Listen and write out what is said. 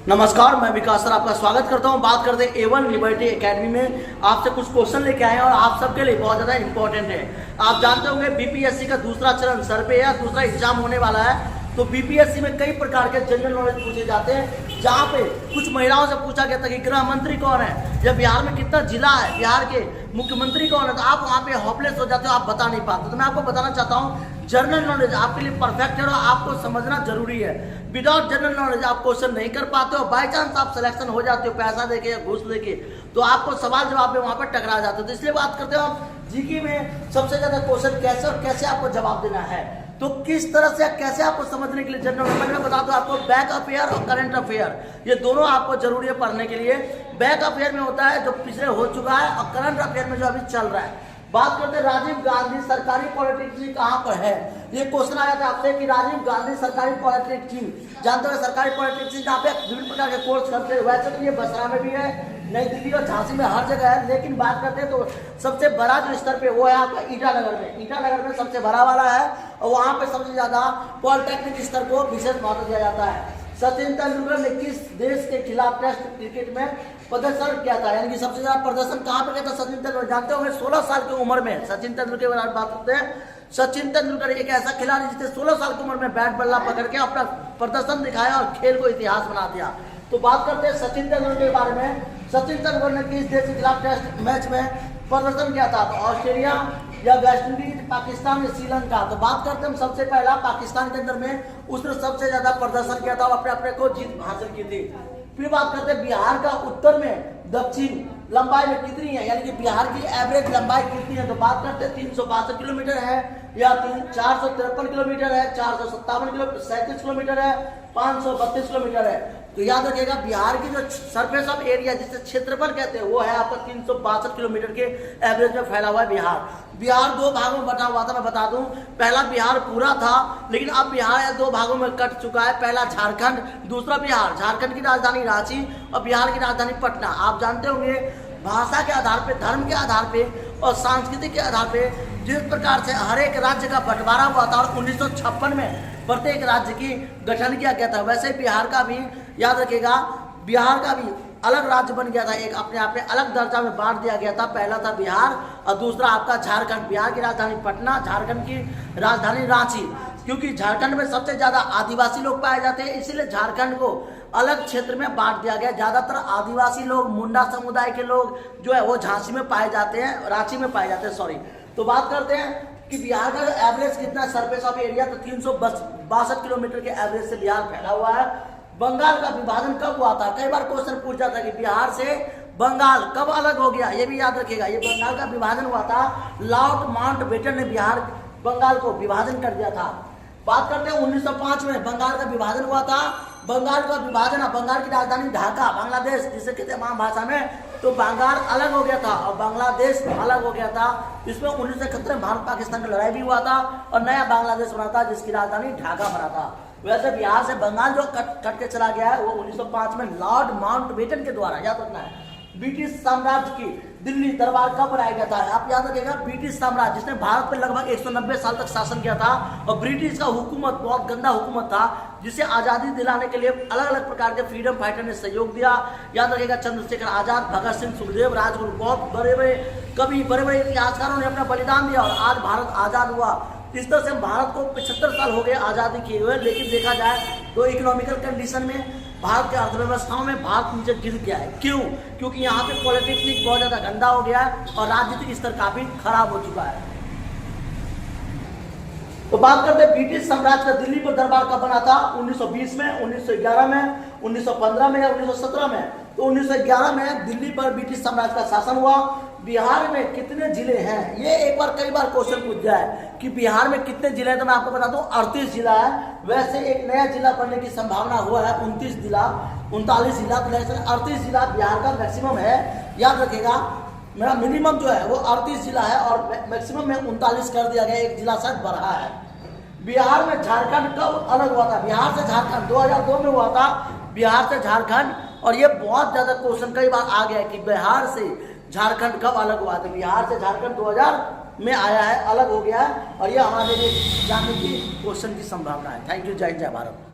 नमस्कार, मैं विकास सर आपका स्वागत करता हूं। बात करते हैं A1 लिबर्टी एकेडमी में। आपसे कुछ क्वेश्चन लेके आए हैं और आप सबके लिए बहुत ज़्यादा इंपॉर्टेंट है। आप जानते होंगे बीपीएससी का दूसरा चरण सर पे या दूसरा एग्जाम होने वाला है। तो बीपीएससी में कई प्रकार के जनरल नॉलेज पूछे जाते हैं, जहाँ पे कुछ महिलाओं से पूछा गया था कि गृह मंत्री कौन है, या बिहार में कितना जिला है, बिहार के मुख्यमंत्री कौन है। तो आप वहाँ पे हॉपलेस हो जाते हो, आप बता नहीं पाते। तो मैं आपको बताना चाहता हूँ, जनरल नॉलेज आपके लिए परफेक्ट है और आपको समझना जरूरी है। विदाउट जनरल नॉलेज आप क्वेश्चन नहीं कर पाते हो। बाई चांस आप सिलेक्शन हो जाते हो पैसा देके या घूस लेके, तो आपको सवाल जवाब में वहाँ पर टकरा जाते हो। तो इसलिए बात करते हो आप जीके में सबसे ज्यादा क्वेश्चन कैसे और कैसे आपको जवाब देना है। तो किस तरह से कैसे आपको समझने के लिए जनरल नॉलेज में बता दो आपको बैक अफेयर और करंट अफेयर, ये दोनों आपको जरूरी है पढ़ने के लिए। बैक अफेयर में होता है जो पिछले हो चुका है, और करंट अफेयर में जो अभी चल रहा है। बात करते हैं राजीव गांधी सरकारी पॉलिटेक्निक कहाँ पर है। ये क्वेश्चन आया था आपसे कि राजीव गांधी सरकारी पॉलिटेक्निक, जानते हो सरकारी पॉलिटेक्निक जहाँ पे विभिन्न प्रकार के कोर्स करते हैं। वैसे तो ये बसरा में भी है, नई दिल्ली और झांसी में हर जगह है। लेकिन बात करते हैं तो सबसे बड़ा जो स्तर पे वो है आपका ईटानगर में। ईटानगर में सबसे बड़ा वाला है, और वहाँ पे सबसे ज्यादा पॉलिटेक्निक स्तर को विशेष महत्व दिया जाता है। सचिन तेंदुलकर ने किस देश के खिलाफ टेस्ट क्रिकेट में प्रदर्शन किया था, यानी कि सबसे ज्यादा प्रदर्शन कहाँ पे किया था सचिन तेंदुलकर। जानते होंगे 16 साल की उम्र में सचिन तेंदुलकर के बारे में बात करते हैं। सचिन तेंदुलकर एक ऐसा खिलाड़ी जिसने 16 साल की उम्र में बैट बल्ला पकड़ के अपना प्रदर्शन दिखाया और खेल को इतिहास बना दिया। तो बात करते हैं सचिन तेंदुलकर के बारे में। सचिन तेंदुलकर ने किस देश के खिलाफ टेस्ट मैच में प्रदर्शन किया था, तो ऑस्ट्रेलिया या वेस्ट इंडीज, पाकिस्तान या श्रीलंका। तो बात करते हैं हम सबसे पहला पाकिस्तान के अंदर में उसने सबसे ज्यादा प्रदर्शन किया था और अपने को जीत हासिल की थी। फिर बात करते हैं बिहार का उत्तर में दक्षिण लंबाई में कितनी है, यानी कि बिहार की एवरेज लंबाई कितनी है। तो बात करते हैं 362 किलोमीटर है, या 453 किलोमीटर है, 457 किलोमीटर, 37 किलोमीटर है, 532 किलोमीटर है। तो याद रखिएगा बिहार की जो सरफेस ऑफ एरिया जिसे क्षेत्रफल कहते हैं वो है आपका 362 किलोमीटर के एवरेज में फैला हुआ है बिहार। बिहार दो भागों में बटा हुआ था, मैं बता दूं। पहला बिहार पूरा था, लेकिन अब बिहार दो भागों में कट चुका है। पहला झारखंड, दूसरा बिहार। झारखंड की राजधानी रांची और बिहार की राजधानी पटना। आप जानते होंगे भाषा के आधार पे, धर्म के आधार पे और सांस्कृतिक के आधार पे जिस प्रकार से हर एक राज्य का बंटवारा हुआ था और 1956 में प्रत्येक राज्य की गठन किया गया था, वैसे बिहार का भी याद रखिएगा बिहार का भी अलग राज्य बन गया था, एक अपने आप में अलग दर्जा में बांट दिया गया था। पहला था बिहार और दूसरा आपका झारखंड। बिहार की राजधानी पटना, झारखंड की राजधानी रांची। क्योंकि झारखंड में सबसे ज्यादा आदिवासी लोग पाए जाते हैं, इसीलिए झारखंड को अलग क्षेत्र में बांट दिया गया। ज्यादातर आदिवासी लोग, मुंडा समुदाय के लोग जो है वो झांसी में पाए जाते हैं, रांची में पाए जाते हैं, सॉरी। तो बात करते हैं कि बिहार का एवरेज कितना सरफेस ऑफ एरिया, तो 362 किलोमीटर के एवरेज से बिहार फैला हुआ है। बंगाल का विभाजन कब हुआ था, कई बार क्वेश्चन पूछ जाता है कि बिहार से बंगाल कब अलग हो गया, ये भी याद रखिएगा। ये बंगाल का विभाजन हुआ था, लॉर्ड माउंटबेटन ने बिहार बंगाल को विभाजन कर दिया था। बात करते हैं 1905 में बंगाल का विभाजन हुआ था। बंगाल का विभाजन, बंगाल की राजधानी ढाका, बांग्लादेश जिसे कहते हैं महाभाषा में, तो बंगाल अलग हो गया था और बांग्लादेश अलग हो गया था। इसमें 1971 में भारत पाकिस्तान की लड़ाई भी हुआ था और नया बांग्लादेश बना था जिसकी राजधानी ढाका बना था। वैसे बिहार से बंगाल जो कट के चला गया है वो 1905 में लॉर्ड माउंटबेटन के द्वारा, याद रखना है। ब्रिटिश साम्राज्य की दिल्ली दरबार कब बनाया गया था, आप याद रखिएगा। ब्रिटिश साम्राज्य जिसने भारत पर लगभग 190 साल तक शासन किया था, और ब्रिटिश का हुकूमत बहुत गंदा हुकूमत था, जिसे आजादी दिलाने के लिए अलग अलग प्रकार के फ्रीडम फाइटर ने सहयोग दिया। याद रखिएगा चंद्रशेखर आजाद, भगत सिंह, सुखदेव, राजगुरु, बहुत बड़े बड़े कवि, बड़े बड़े इतिहासकारों ने अपना बलिदान दिया और आज भारत आजाद हुआ। इस तरह से भारत को 75 साल हो गए आजादी किए हुए, लेकिन देखा जाए तो इकोनॉमिकल कंडीशन में भारत के अर्थव्यवस्थाओं में भारत नीचे गिर गया है। क्यों? क्योंकि यहाँ पे पॉलिटिक्स बहुत ज्यादा गंदा हो गया है और राजनीतिक स्तर काफी खराब हो चुका है। तो बात करते हैं ब्रिटिश साम्राज्य का दिल्ली पर दरबार कब बना था, 1920 में, 1911 में, 1915 में या 1917 में। तो 1911 में दिल्ली पर ब्रिटिश साम्राज्य का शासन हुआ। बिहार में कितने जिले हैं, ये एक बार कई बार क्वेश्चन पूछ जाए कि बिहार में कितने जिले हैं, तो मैं आपको बता दूं 38 जिला है। वैसे एक नया जिला बनने की संभावना हुआ है 39 जिला, 39 जिला, तो 38 जिला बिहार का मैक्सिमम है। याद रखिएगा मेरा मिनिमम जो है वो 38 जिला है और मैक्सिमम में 39 कर दिया गया, एक जिला शायद बढ़ा है। बिहार में झारखंड कब अलग हुआ था, बिहार से झारखंड 2002 में हुआ था, बिहार से झारखंड। और ये बहुत ज्यादा क्वेश्चन कई बार आ गया है कि बिहार से झारखंड कब अलग हुआ था। बिहार से झारखंड 2000 में आया है, अलग हो गया है, और ये हमारे लिए जानने की क्वेश्चन की संभावना है। थैंक यू, जय हिंद, जय भारत।